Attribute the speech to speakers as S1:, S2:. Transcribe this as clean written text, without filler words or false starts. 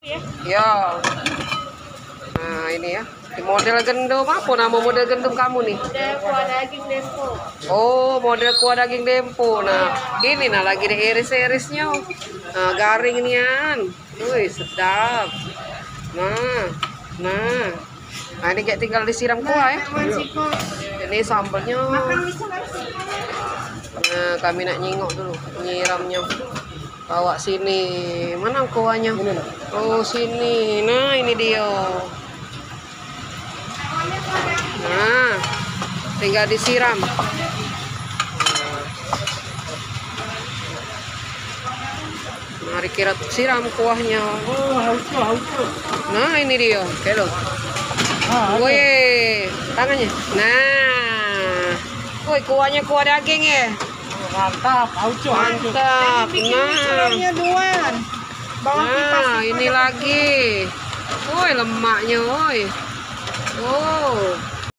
S1: Ya. Nah, ini ya. Di model gendum apa nama model gendum kamu nih?
S2: Model kuah daging dempo.
S1: Oh, model kuah daging dempo. Nah, ini nah lagi diiris-irisnya. Nah, garing nian. Wih, sedap. Nah, nah. Nah, ini kayak tinggal disiram kuah ya. Ini sambalnya. Nah, kami nak nyingok dulu, nyiramnya. Bawa sini. Mana kuahnya? Oh, sini. Nah, ini dia. Nah, tinggal disiram. Mari kita siram kuahnya. Nah, ini dia. Oke loh. Woi, tangannya. Nah, woi kuahnya kuah daging ya.
S3: Mantap,
S1: Mantap. Nah, ini lagi. Woi, lemaknya, woi. Oh.